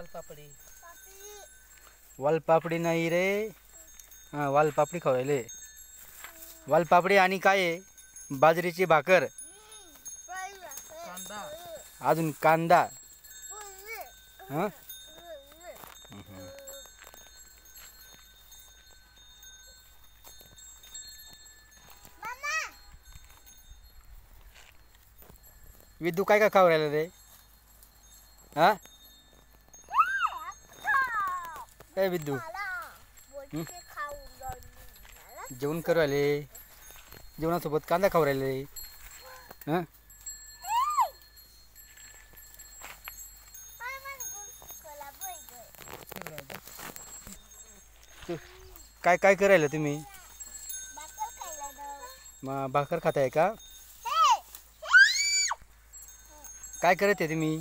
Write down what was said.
वालपापडी वालपापडी नाही रे, हां वालपापडी खाऊ राहिले. वालपापडी आणि काय आहे, बाजरीची भाकर, कांदा अजून कांदा. हां विद्यू काय काय खाऊ राहिला रे? हां ए विद्यू जेवण करू राहिले, जेवणासोबत कांदा खाऊ राहिले. हां काय काय करायला तुम्ही? मग भाकर खाताय का? काय करत आहे तुम्ही?